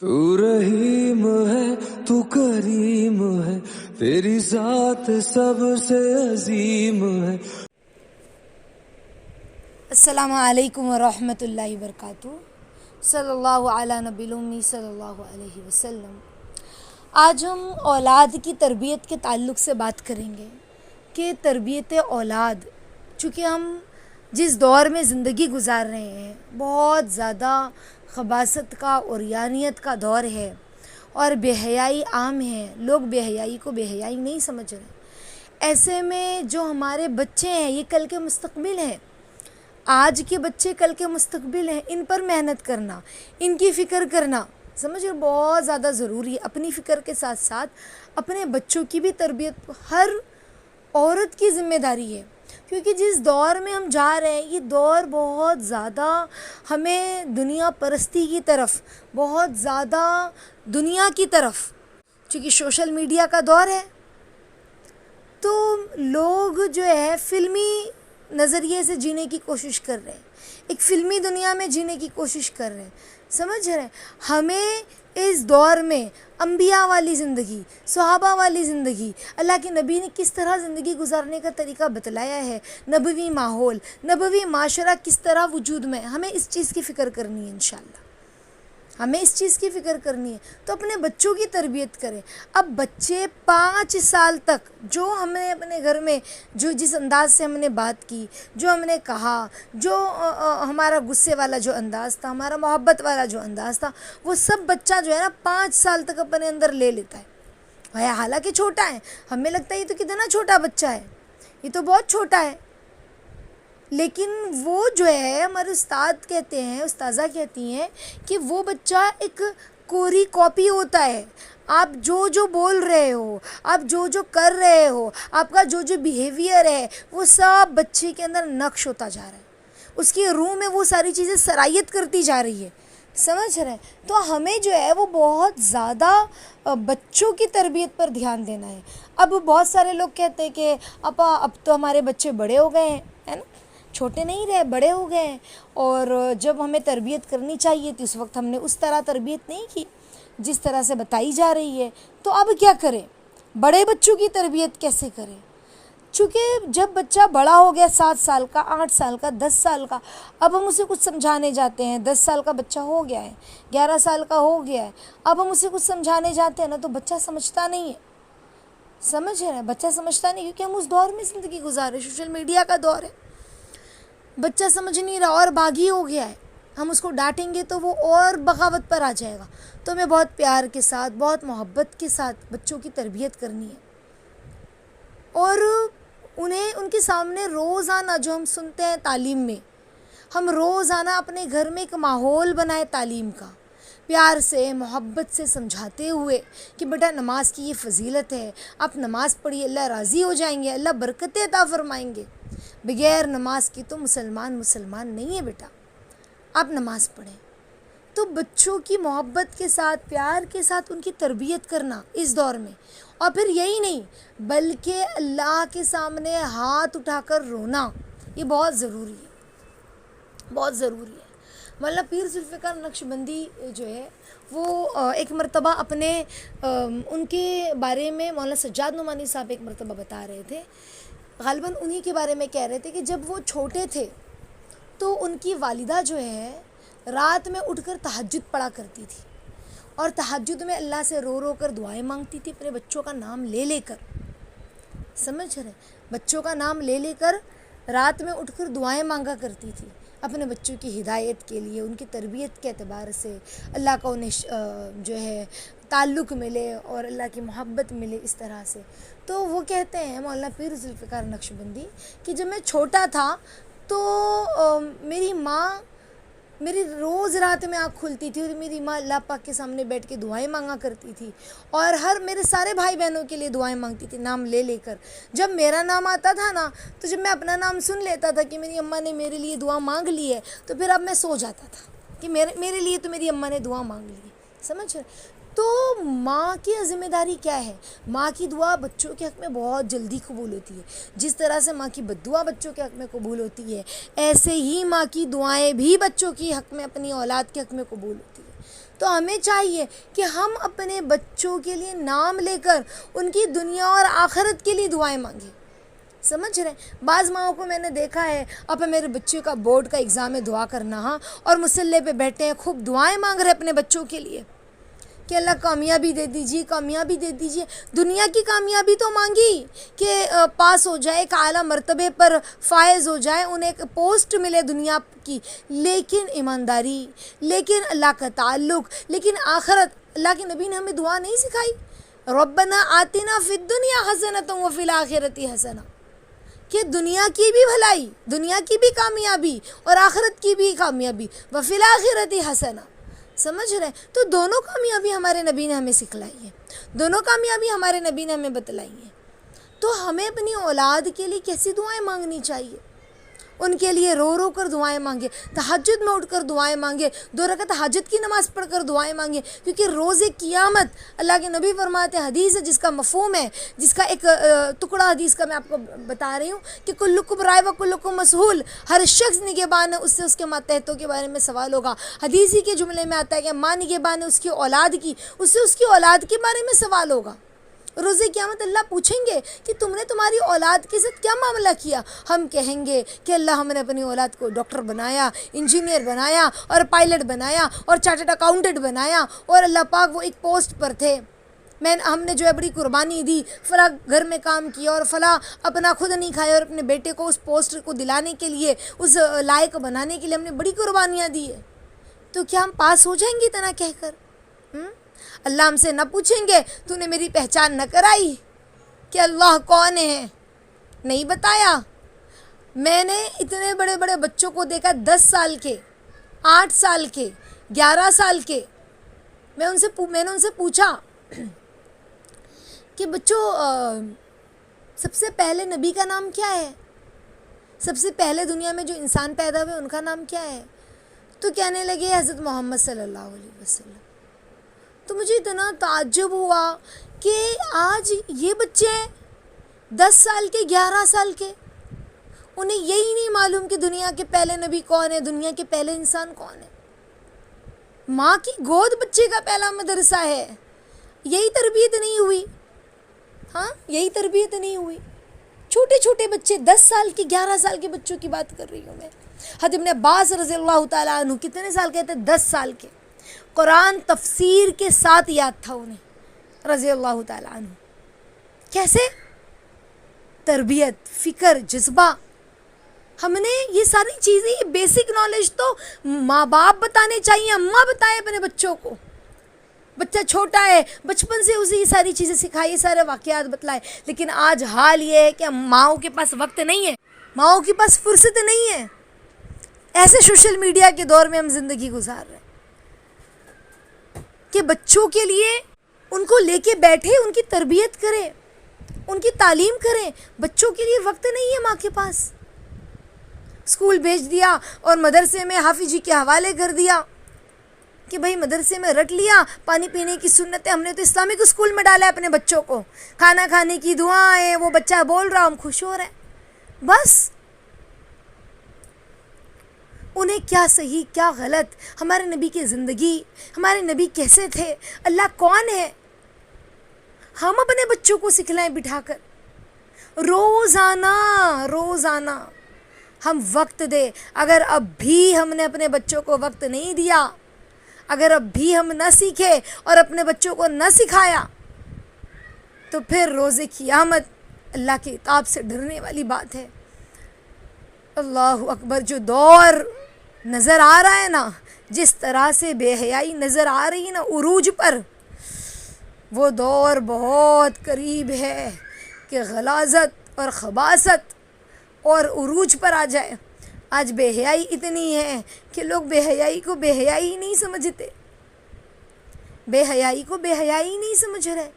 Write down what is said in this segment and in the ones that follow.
تو رحیم ہے تو کریم ہے، تیری ذات سب سے عظیم ہے۔ السلام علیکم ورحمۃ اللہ وبرکاتہ۔ صلی اللہ علی نبی الامی صلی اللہ علیہ وسلم۔ آج ہم اولاد کی تربیت کے تعلق سے بات کریں گے کہ تربیت اولاد، چونکہ ہم جس دور میں زندگی گزار رہے ہیں بہت زیادہ خباثت کا اور عریانیت کا دور ہے اور بے حیائی عام ہے، لوگ بے حیائی کو بے حیائی نہیں سمجھ رہے۔ ایسے میں جو ہمارے بچے ہیں یہ کل کے مستقبل ہیں، آج کے بچے کل کے مستقبل ہیں، ان پر محنت کرنا، ان کی فکر کرنا سمجھ بہت زیادہ ضروری ہے۔ اپنی فکر کے ساتھ ساتھ اپنے بچوں کی بھی تربیت ہر عورت کی ذمہ داری ہے، کیونکہ جس دور میں ہم جا رہے ہیں یہ دور بہت زیادہ ہمیں دنیا پرستی کی طرف، بہت زیادہ دنیا کی طرف، چونکہ سوشل میڈیا کا دور ہے تو لوگ جو ہے فلمی نظریے سے جینے کی کوشش کر رہے ہیں، ایک فلمی دنیا میں جینے کی کوشش کر رہے ہیں، سمجھ رہے ہیں۔ ہمیں اس دور میں انبیاء والی زندگی، صحابہ والی زندگی، اللہ کے نبی نے کس طرح زندگی گزارنے کا طریقہ بتلایا ہے، نبوی ماحول، نبوی معاشرہ کس طرح وجود میں، ہمیں اس چیز کی فکر کرنی ہے انشاءاللہ، ہمیں اس چیز کی فکر کرنی ہے تو اپنے بچوں کی تربیت کریں۔ اب بچے 5 سال تک جو ہم نے اپنے گھر میں جو جس انداز سے ہم نے بات کی، جو ہم نے کہا، جو ہمارا غصے والا جو انداز تھا، ہمارا محبت والا جو انداز تھا، وہ سب بچہ جو ہے نا 5 سال تک اپنے اندر لے لیتا ہے، حالانکہ چھوٹا ہے، ہمیں لگتا ہے یہ تو کتنا چھوٹا بچہ ہے، یہ تو بہت چھوٹا ہے، لیکن وہ جو ہے ہمارے استاد کہتے ہیں، استاذہ کہتی ہیں کہ وہ بچہ ایک کوری کاپی ہوتا ہے۔ آپ جو بول رہے ہو، آپ جو کر رہے ہو، آپ کا جو بیہیویئر ہے وہ سب بچے کے اندر نقش ہوتا جا رہا ہے، اس کی روح میں وہ ساری چیزیں سرایت کرتی جا رہی ہے، سمجھ رہے ہیں۔ تو ہمیں جو ہے وہ بہت زیادہ بچوں کی تربیت پر دھیان دینا ہے۔ اب بہت سارے لوگ کہتے ہیں کہ اب تو ہمارے بچے بڑے ہو گئے ہیں، ہے نا، چھوٹے نہیں رہے، بڑے ہو گئے ہیں، اور جب ہمیں تربیت کرنی چاہیے تو اس وقت ہم نے اس طرح تربیت نہیں کی جس طرح سے بتائی جا رہی ہے، تو اب کیا کریں، بڑے بچوں کی تربیت کیسے کریں؟ چونکہ جب بچہ بڑا ہو گیا، 7 سال کا، 8 سال کا، 10 سال کا، اب ہم اسے کچھ سمجھانے جاتے ہیں، 10 سال کا بچہ ہو گیا ہے، 11 سال کا ہو گیا ہے، اب ہم اسے کچھ سمجھانے جاتے ہیں نا تو بچہ سمجھتا نہیں ہے، سمجھ رہے ہیں، بچہ سمجھتا نہیں، کیونکہ ہم اس دور میں زندگی گزار رہے ہیں، سوشل میڈیا کا دور ہے، بچہ سمجھ نہیں رہا اور باغی ہو گیا ہے، ہم اس کو ڈانٹیں گے تو وہ اور بغاوت پر آ جائے گا۔ تو ہمیں بہت پیار کے ساتھ، بہت محبت کے ساتھ بچوں کی تربیت کرنی ہے، اور انہیں ان کے سامنے روزانہ جو ہم سنتے ہیں تعلیم میں، ہم روزانہ اپنے گھر میں ایک ماحول بنائے تعلیم کا، پیار سے، محبت سے سمجھاتے ہوئے کہ بیٹا نماز کی یہ فضیلت ہے، آپ نماز پڑھیے، اللہ راضی ہو جائیں گے، اللہ برکتیں عطا فرمائیں گے، بغیر نماز کی تو مسلمان نہیں ہے بیٹا، آپ نماز پڑھیں۔ تو بچوں کی محبت کے ساتھ، پیار کے ساتھ ان کی تربیت کرنا اس دور میں، اور پھر یہی نہیں بلکہ اللہ کے سامنے ہاتھ اٹھا کر رونا، یہ بہت ضروری ہے، بہت ضروری ہے۔ مولانا پیر ذوالفقار نقشبندی جو ہے وہ ایک مرتبہ اپنے ان کے بارے میں مولانا سجاد نعمانی صاحب ایک مرتبہ بتا رہے تھے، غالباً انہی کے بارے میں کہہ رہے تھے کہ جب وہ چھوٹے تھے تو ان کی والدہ جو ہے رات میں اٹھ کر تہجد پڑھا کرتی تھی، اور تہجد میں اللہ سے رو رو کر دعائیں مانگتی تھی، اپنے بچوں کا نام لے لے کر، سمجھ رہے، بچوں کا نام لے لے کر رات میں اٹھ کر دعائیں مانگا کرتی تھی اپنے بچوں کی ہدایت کے لیے، ان کی تربیت کے اعتبار سے، اللہ کا انہیں جو ہے تعلق ملے اور اللہ کی محبت ملے، اس طرح سے۔ تو وہ کہتے ہیں مولانا پیر ذوالفقار نقشبندی کہ جب میں چھوٹا تھا تو میری روز رات میں آنکھ کھلتی تھی اور میری ماں اللہ پاک کے سامنے بیٹھ کے دعائیں مانگا کرتی تھی، اور میرے سارے بھائی بہنوں کے لیے دعائیں مانگتی تھی نام لے لے کر۔ جب میرا نام آتا تھا نا تو جب میں اپنا نام سن لیتا تھا کہ میری اماں نے میرے لیے دعا مانگ لی ہے، تو پھر اب میں سو جاتا تھا کہ میرے لیے تو میری اماں نے دعا مانگ لی ہے، سمجھ رہے۔ تو ماں کی ذمہ داری کیا ہے؟ ماں کی دعا بچوں کے حق میں بہت جلدی قبول ہوتی ہے، جس طرح سے ماں کی بد دعا بچوں کے حق میں قبول ہوتی ہے، ایسے ہی ماں کی دعائیں بھی بچوں کی حق میں، اپنی اولاد کے حق میں قبول ہوتی ہے۔ تو ہمیں چاہیے کہ ہم اپنے بچوں کے لیے نام لے کر ان کی دنیا اور آخرت کے لیے دعائیں مانگیں. سمجھ رہے ہیں؟ بعض ماؤں کو میں نے دیکھا ہے اب میرے بچے کا بورڈ کا ایگزام ہے دعا کرنا، ہاں، اور مصلے پہ بیٹھے ہیں خوب دعائیں مانگ رہے اپنے بچوں کے لیے کہ اللہ کامیابی دے دیجیے، کامیابی دے دیجیے. دنیا کی کامیابی تو مانگی کہ پاس ہو جائے، ایک اعلیٰ مرتبے پر فائز ہو جائے، انہیں ایک پوسٹ ملے دنیا کی، لیکن ایمانداری، لیکن اللہ کا تعلق، لیکن آخرت. اللہ کے نبی نے ہمیں دعا نہیں سکھائی؟ ربنا آتنا فی الدنیا حسنۃ وفی الآخرۃ حسنہ، کہ دنیا کی بھی بھلائی، دنیا کی بھی کامیابی اور آخرت کی بھی کامیابی، وفی الآخرۃ حسنہ. سمجھ رہے ہیں؟ تو دونوں کامیابی ہمارے نبی نے ہمیں سکھلائی ہے، دونوں کامیابی ہمارے نبی نے ہمیں بتلائی ہیں. تو ہمیں اپنی اولاد کے لیے کیسی دعائیں مانگنی چاہیے؟ ان کے لیے رو رو کر دعائیں مانگے، تہجد میں اٹھ کر دعائیں مانگے، 2 رکعت تہجد کی نماز پڑھ کر دعائیں مانگے، کیونکہ روز قیامت اللہ کے نبی فرماتے ہیں، حدیث ہے جس کا مفہوم ہے، جس کا ایک ٹکڑا حدیث کا میں آپ کو بتا رہی ہوں کہ کلکم راع و کلکم مسئول، ہر شخص نگہبان ہے، اس سے اس کے ماتحتوں کے بارے میں سوال ہوگا. حدیث ہی کے جملے میں آتا ہے کہ ماں نگہبان ہے اس کی اولاد کی، اس سے اس کی اولاد کے بارے میں سوال ہوگا. روز قیامت اللہ پوچھیں گے کہ تم نے تمہاری اولاد کے ساتھ کیا معاملہ کیا؟ ہم کہیں گے کہ اللہ ہم نے اپنی اولاد کو ڈاکٹر بنایا، انجینئر بنایا اور پائلٹ بنایا اور چارٹرڈ اکاؤنٹنٹ بنایا، اور اللہ پاک وہ ایک پوسٹ پر تھے، ہم نے جو ہے بڑی قربانی دی، فلاں گھر میں کام کیا اور فلاں اپنا خود نہیں کھایا اور اپنے بیٹے کو اس پوسٹ کو دلانے کے لیے، اس لائق بنانے کے لیے ہم نے بڑی قربانیاں دی ہے. تو کیا ہم پاس ہو جائیں گے اتنا کہہ کر؟ اللہ ہم سے نہ پوچھیں گے تو نے میری پہچان نہ کرائی کہ اللہ کون ہے؟ نہیں بتایا. میں نے اتنے بڑے بڑے بچوں کو دیکھا، 10 سال کے، 8 سال کے، 11 سال کے. میں نے ان سے پوچھا کہ بچوں سب سے پہلے نبی کا نام کیا ہے؟ سب سے پہلے دنیا میں جو انسان پیدا ہوئے ان کا نام کیا ہے؟ تو کہنے لگے حضرت محمد صلی اللہ علیہ وسلم. تو مجھے اتنا تعجب ہوا کہ آج یہ بچے 10 سال کے، 11 سال کے، انہیں یہی نہیں معلوم کہ دنیا کے پہلے نبی کون ہے، دنیا کے پہلے انسان کون ہے. ماں کی گود بچے کا پہلا مدرسہ ہے. یہی تربیت نہیں ہوئی؟ ہاں، یہی تربیت نہیں ہوئی. چھوٹے چھوٹے بچے، 10 سال کے، 11 سال کے بچوں کی بات کر رہی ہوں میں. حضرت ابن عباس رضی اللہ تعالیٰ عنہ کتنے سال کے تھے؟ 10 سال کے. قرآن تفسیر کے ساتھ یاد تھا انہیں، رضی اللہ تعالیٰ عنہ. کیسے؟ تربیت، فکر، جذبہ. ہم نے یہ ساری چیزیں، یہ بیسک نالج تو ماں باپ بتانے چاہیے، اماں بتائیں اپنے بچوں کو. بچہ چھوٹا ہے، بچپن سے اسے یہ ساری چیزیں سکھائے، یہ سارے واقعات بتلائے. لیکن آج حال یہ ہے کہ ماؤں کے پاس وقت نہیں ہے، ماؤں کے پاس فرصت نہیں ہے. ایسے سوشل میڈیا کے دور میں ہم زندگی گزار رہے ہیں کہ بچوں کے لیے ان کو لے کے بیٹھے، ان کی تربیت کریں، ان کی تعلیم کریں. بچوں کے لیے وقت نہیں ہے ماں کے پاس. اسکول بھیج دیا اور مدرسے میں حافظ جی کے حوالے کر دیا کہ بھائی مدرسے میں رٹ لیا، پانی پینے کی سنتیں. ہم نے تو اسلامک اسکول میں ڈالا ہے اپنے بچوں کو، کھانا کھانے کی دعائیں، وہ بچہ بول رہا، ہم خوش ہو رہے ہیں. بس انہیں کیا صحیح کیا غلط، ہمارے نبی کی زندگی، ہمارے نبی کیسے تھے، اللہ کون ہے، ہم اپنے بچوں کو سکھلائیں بٹھا کر. روزانہ ہم وقت دے. اگر اب بھی ہم نے اپنے بچوں کو وقت نہیں دیا، اگر اب بھی ہم نہ سیکھے اور اپنے بچوں کو نہ سکھایا، تو پھر روز قیامت اللہ کی عذاب سے ڈرنے والی بات ہے. اللہ اکبر. جو دور نظر آ رہا ہے نا، جس طرح سے بے حیائی نظر آ رہی ہے نا عروج پر، وہ دور بہت قریب ہے کہ غلاظت اور خباثت اور عروج پر آ جائے. آج بے حیائی اتنی ہے کہ لوگ بے حیائی کو بے حیائی نہیں سمجھتے، بے حیائی کو بے حیائی نہیں سمجھ رہے.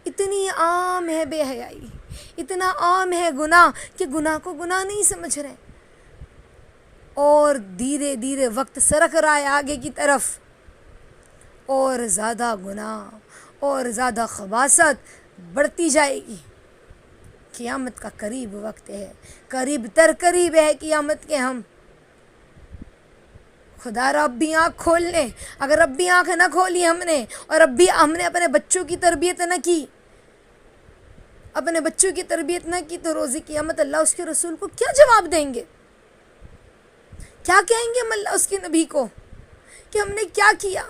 اتنی عام ہے بے حیائی، اتنا عام ہے گناہ کہ گناہ کو گناہ نہیں سمجھ رہے. اور دھیرے دھیرے وقت سرک رہا ہے آگے کی طرف، اور زیادہ گناہ اور زیادہ خباثت بڑھتی جائے گی. قیامت کا قریب وقت ہے، قریب تر قریب ہے قیامت کے ہم. خدا رب بھی آنکھ کھول لے. اگر رب بھی آنکھ نہ کھولی ہم نے، اور اب بھی ہم نے اپنے بچوں کی تربیت نہ کی، اپنے بچوں کی تربیت نہ کی، تو روز قیامت اللہ اس کے رسول کو کیا جواب دیں گے؟ کیا کہیں گے ہم اللہ اس کے نبی کو کہ ہم نے کیا کیا؟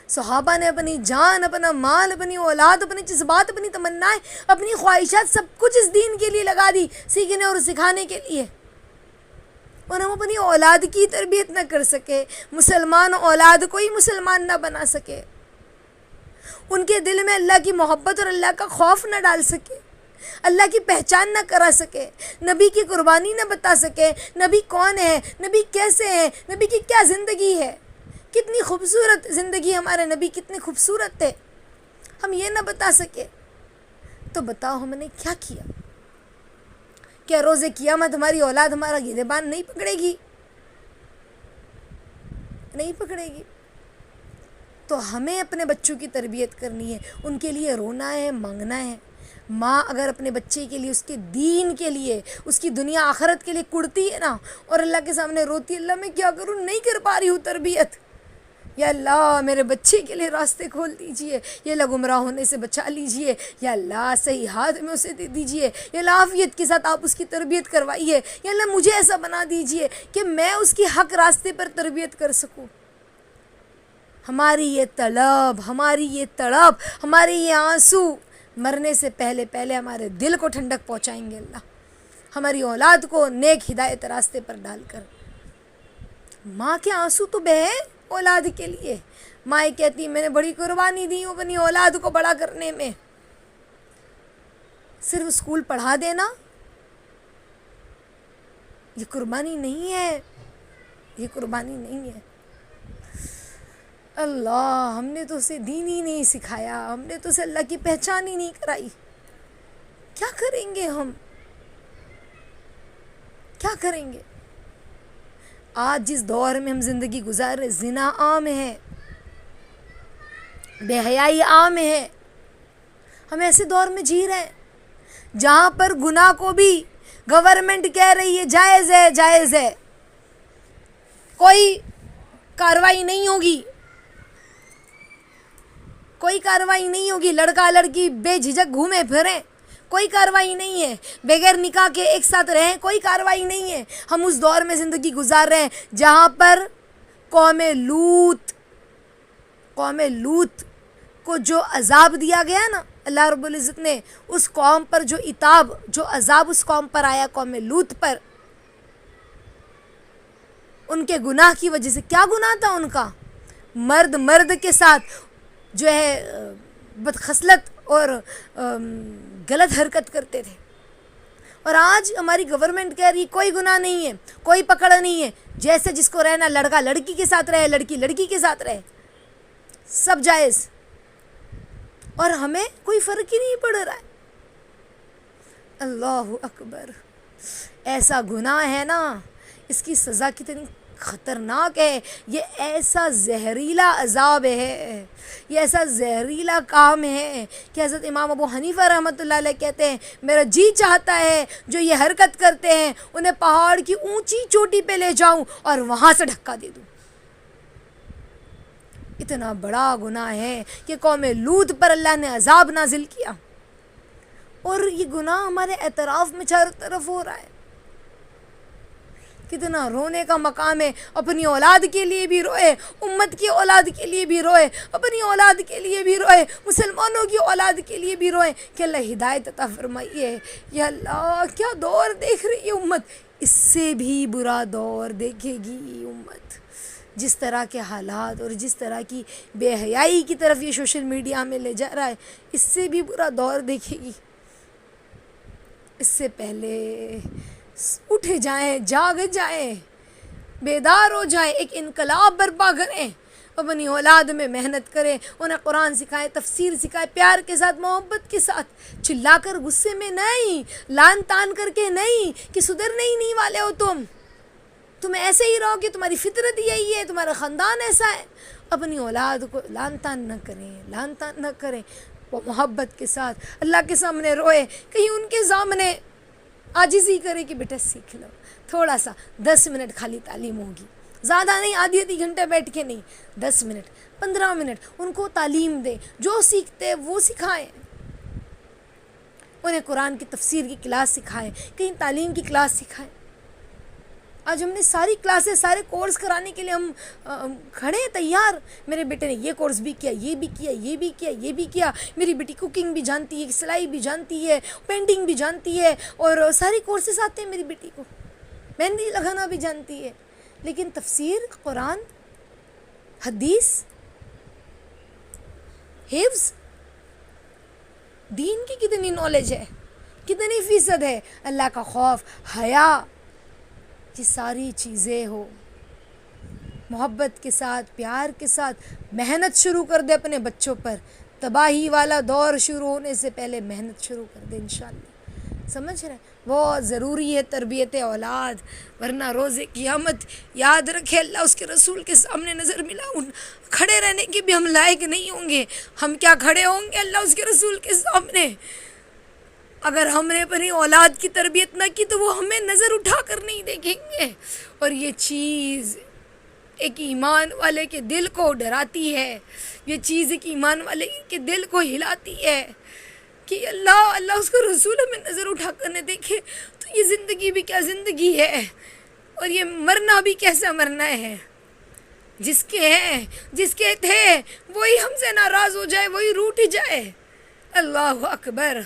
صحابہ نے اپنی جان، اپنا مال، اپنی اولاد، اپنے جذبات، اپنی تمنائیں، اپنی خواہشات سب کچھ اس دین کے لیے لگا دی، سیکھنے اور سکھانے کے لیے، اور ہم اپنی اولاد کی تربیت نہ کر سکے، مسلمان اولاد کو ہی مسلمان نہ بنا سکے، ان کے دل میں اللہ کی محبت اور اللہ کا خوف نہ ڈال سکے، اللہ کی پہچان نہ کرا سکے، نبی کی قربانی نہ بتا سکے، نبی کون ہے، نبی کیسے ہے، نبی کی کیا زندگی ہے، کتنی خوبصورت زندگی ہمارے نبی، کتنے خوبصورت تھے، ہم یہ نہ بتا سکے، تو بتاؤ ہم نے کیا کیا؟ کیا روز قیامت ہماری اولاد ہمارا گریبان نہیں پکڑے گی؟ نہیں پکڑے گی. تو ہمیں اپنے بچوں کی تربیت کرنی ہے، ان کے لیے رونا ہے، مانگنا ہے. ماں اگر اپنے بچے کے لیے، اس کے دین کے لیے، اس کی دنیا آخرت کے لیے کڑتی ہے نا، اور اللہ کے سامنے روتی ہے، اللہ میں کیا کروں، نہیں کر پا رہی ہوں تربیت، یا اللہ میرے بچے کے لیے راستے کھول دیجئے، یا اللہ گمراہ ہونے سے بچا لیجئے، یا اللہ صحیح ہاتھ میں اسے دے دیجئے، یا اللہ عافیت کے ساتھ آپ اس کی تربیت کروائیے، یا اللہ مجھے ایسا بنا دیجئے کہ میں اس کی حق راستے پر تربیت کر سکوں. ہماری یہ طلب، ہماری یہ تڑپ، ہمارے یہ آنسو مرنے سے پہلے ہمارے دل کو ٹھنڈک پہنچائیں گے اللہ، ہماری اولاد کو نیک ہدایت راستے پر ڈال کر. ماں کے آنسو تو بہے اولاد کے لیے. ماں کہتی میں نے بڑی قربانی دی ہوں اپنی اولاد کو بڑا کرنے میں. صرف اسکول پڑھا دینا یہ قربانی نہیں ہے، یہ قربانی نہیں ہے. اللہ ہم نے تو اسے دین ہی نہیں سکھایا، ہم نے تو اسے اللہ کی پہچان ہی نہیں کرائی. کیا کریں گے ہم؟ کیا کریں گے؟ آج جس دور میں ہم زندگی گزار رہے، زنا عام ہے، بے حیائی عام ہے. ہم ایسے دور میں جی رہے ہیں جہاں پر گناہ کو بھی گورنمنٹ کہہ رہی ہے جائز ہے، جائز ہے، کوئی کارروائی نہیں ہوگی، کوئی کارروائی نہیں ہوگی. لڑکا لڑکی بے جھجک گھومے پھریں، کوئی کارروائی نہیں ہے. بغیر نکاح کے ایک ساتھ رہیں، کوئی کارروائی نہیں ہے. ہم اس دور میں زندگی گزار رہے ہیں جہاں پر قوم لوط کو جو عذاب دیا گیا نا اللہ رب العزت نے، اس قوم پر جو عتاب، جو عذاب اس قوم پر آیا، قوم لوط پر، ان کے گناہ کی وجہ سے. کیا گناہ تھا ان کا؟ مرد کے ساتھ جو ہے بدخصلت اور غلط حرکت کرتے تھے. اور آج ہماری گورنمنٹ کہہ رہی ہے کوئی گناہ نہیں ہے، کوئی پکڑ نہیں ہے، جیسے جس کو رہنا، لڑکا لڑکی کے ساتھ رہے، لڑکی لڑکی کے ساتھ رہے، سب جائز. اور ہمیں کوئی فرق ہی نہیں پڑ رہا ہے. اللہ اکبر. ایسا گناہ ہے نا، اس کی سزا کتنی خطرناک ہے. یہ ایسا زہریلا عذاب ہے، یہ ایسا زہریلا کام ہے کہ حضرت امام ابو حنیفہ رحمۃ اللہ علیہ کہتے ہیں میرا جی چاہتا ہے جو یہ حرکت کرتے ہیں انہیں پہاڑ کی اونچی چوٹی پہ لے جاؤں اور وہاں سے دھکا دے دوں. اتنا بڑا گناہ ہے کہ قوم لوط پر اللہ نے عذاب نازل کیا، اور یہ گناہ ہمارے اعتراف میں چاروں طرف ہو رہا ہے. کتنا رونے کا مقام ہے. اپنی اولاد کے لیے بھی روئے، امت کی اولاد کے لیے بھی روئے، اپنی اولاد کے لیے بھی روئے، مسلمانوں کی اولاد کے لیے بھی روئے کہ اللہ ہدایت عطا فرمائیے. یا اللہ کیا دور دیکھ رہی ہے امت، اس سے بھی برا دور دیکھے گی امت. جس طرح کے حالات اور جس طرح کی بے حیائی کی طرف یہ سوشل میڈیا میں لے جا رہا ہے، اس سے بھی برا دور دیکھے گی. اس سے پہلے اٹھ جائیں، جاگ جائیں، بیدار ہو جائیں، ایک انقلاب برپا کریں، اپنی اولاد میں محنت کریں، انہیں قرآن سکھائیں، تفسیر سکھائیں، پیار کے ساتھ، محبت کے ساتھ، چلا کر، غصے میں نہیں، لان تان کر کے نہیں کہ سدھرنے ہی نہیں والے ہو تم ایسے ہی رہو کہ تمہاری فطرت یہی ہے، تمہارا خاندان ایسا ہے. اپنی اولاد کو لان تان نہ کریں، وہ محبت کے ساتھ اللہ کے سامنے روئے، کہیں ان کے سامنے عاجزی کرے کہ بیٹا سیکھ لو، تھوڑا سا 10 منٹ خالی تعلیم ہوگی، زیادہ نہیں، آدھی گھنٹے بیٹھ کے نہیں، 10 منٹ 15 منٹ ان کو تعلیم دیں، جو سیکھتے وہ سکھائیں، انہیں قرآن کی تفسیر کی کلاس سکھائیں، کہیں تعلیم کی کلاس سکھائیں۔ آج ہم نے ساری کلاسیں، سارے کورس کرانے کے لیے ہم کھڑے ہیں تیار۔ میرے بیٹے نے یہ کورس بھی کیا، یہ بھی کیا، یہ بھی کیا، یہ بھی کیا، میری بیٹی کوکنگ بھی جانتی ہے، سلائی بھی جانتی ہے، پینٹنگ بھی جانتی ہے، اور ساری کورسز آتے ہیں میری بیٹی کو، مہندی لگانا بھی جانتی ہے، لیکن تفسیر قرآن، حدیث، حفظ، دین کی کتنی نالج ہے، کتنی فیصد ہے، اللہ کا خوف، حیا، یہ ساری چیزیں ہو، محبت کے ساتھ، پیار کے ساتھ محنت شروع کر دے اپنے بچوں پر۔ تباہی والا دور شروع ہونے سے پہلے محنت شروع کر دے انشاءاللہ، سمجھ رہے ہیں؟ بہت ضروری ہے تربیت اولاد، ورنہ روز قیامت یاد رکھے اللہ اس کے رسول کے سامنے نظر ملا، ان کھڑے رہنے کے بھی ہم لائق نہیں ہوں گے۔ ہم کیا کھڑے ہوں گے اللہ اس کے رسول کے سامنے؟ اگر ہم نے اپنی اولاد کی تربیت نہ کی تو وہ ہمیں نظر اٹھا کر نہیں دیکھیں گے، اور یہ چیز ایک ایمان والے کے دل کو ڈراتی ہے، یہ چیز ایک ایمان والے کے دل کو ہلاتی ہے کہ اللہ اس کا رسول ہمیں نظر اٹھا کر نہ دیکھے تو یہ زندگی بھی کیا زندگی ہے، اور یہ مرنا بھی کیسا مرنا ہے۔ جس کے تھے وہی ہم سے ناراض ہو جائے، وہی روٹھ جائے۔ اللہ اکبر۔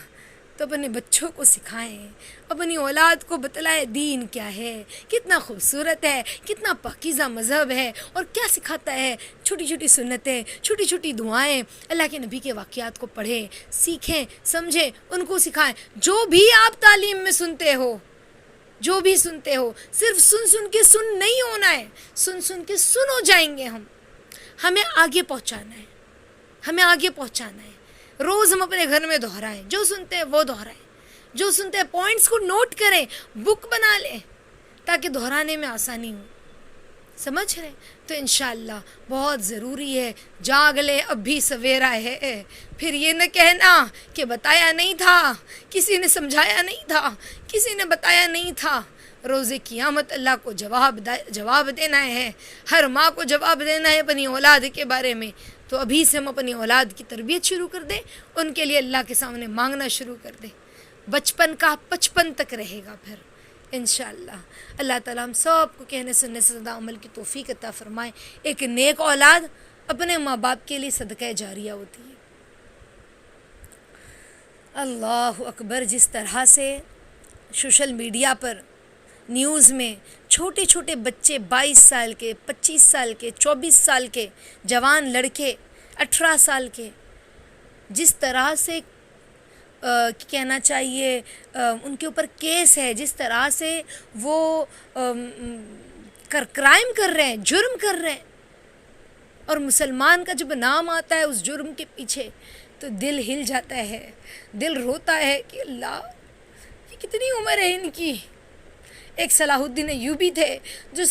تو اپنے بچوں کو سکھائیں، اپنی اولاد کو بتلائیں دین کیا ہے، کتنا خوبصورت ہے، کتنا پاکیزہ مذہب ہے، اور کیا سکھاتا ہے، چھوٹی چھوٹی سنتیں، چھوٹی چھوٹی دعائیں، اللہ کے نبی کے واقعات کو پڑھیں، سیکھیں، سمجھیں، ان کو سکھائیں۔ جو بھی آپ تعلیم میں سنتے ہو، جو بھی سنتے ہو، صرف سن کے سن نہیں ہونا ہے، سن کے سن ہو جائیں گے ہمیں آگے پہنچانا ہے، ہمیں آگے پہنچانا ہے۔ روز ہم اپنے گھر میں دہرائیں، جو سنتے ہیں وہ دہرائیں، جو سنتے ہیں پوائنٹس کو نوٹ کریں، بک بنا لیں تاکہ دہرانے میں آسانی ہو، سمجھ رہے؟ تو انشاءاللہ بہت ضروری ہے، جاگ لے اب بھی سویرا ہے، پھر یہ نہ کہنا کہ بتایا نہیں تھا، کسی نے سمجھایا نہیں تھا، کسی نے بتایا نہیں تھا۔ روز قیامت اللہ کو جواب دینا ہے، ہر ماں کو جواب دینا ہے اپنی اولاد کے بارے میں۔ تو ابھی سے ہم اپنی اولاد کی تربیت شروع کر دیں، ان کے لیے اللہ کے سامنے مانگنا شروع کر دیں، بچپن کا 55 تک رہے گا پھر انشاءاللہ۔ اللہ تعالیٰ ہم سب کو کہنے سننے سے زیادہ عمل کی توفیق عطا فرمائے۔ ایک نیک اولاد اپنے ماں باپ کے لیے صدقہ جاریہ ہوتی ہے۔ اللہ اکبر۔ جس طرح سے سوشل میڈیا پر، نیوز میں چھوٹے چھوٹے بچے 22 سال کے، 25 سال کے، 24 سال کے جوان لڑکے، 18 سال کے، جس طرح سے کہنا چاہیے ان کے اوپر کیس ہے، جس طرح سے وہ کرائم کر رہے ہیں، جرم کر رہے ہیں، اور مسلمان کا جب نام آتا ہے اس جرم کے پیچھے تو دل ہل جاتا ہے، دل روتا ہے کہ اللہ یہ کتنی عمر ہے ان کی۔ ایک صلاح الدین ایوبی تھے، جو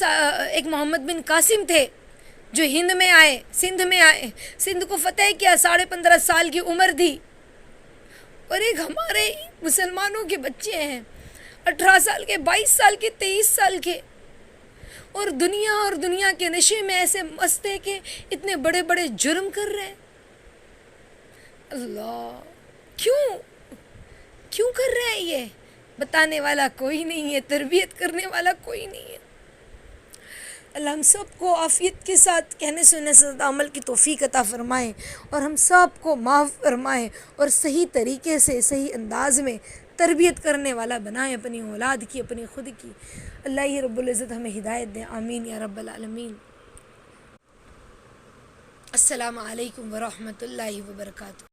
ایک محمد بن قاسم تھے، جو ہند میں آئے، سندھ میں آئے، سندھ کو فتح کیا، 15.5 سال کی عمر تھی، اور ایک ہمارے مسلمانوں کے بچے ہیں 18 سال کے، 22 سال کے، 23 سال کے، اور دنیا کے نشے میں ایسے مست ہے کہ اتنے بڑے بڑے جرم کر رہے ہیں۔ اللہ کیوں کر رہے ہیں؟ یہ بتانے والا کوئی نہیں ہے، تربیت کرنے والا کوئی نہیں ہے۔ اللہ ہم سب کو عافیت کے ساتھ کہنے سننے سے عمل کی توفیق عطا فرمائے، اور ہم سب کو معاف فرمائے، اور صحیح طریقے سے، صحیح انداز میں تربیت کرنے والا بنائے اپنی اولاد کی، اپنی خود کی۔ اللہ ہی رب العزت ہمیں ہدایت دے، آمین یا رب العالمین۔ السلام علیکم ورحمۃ اللہ وبرکاتہ۔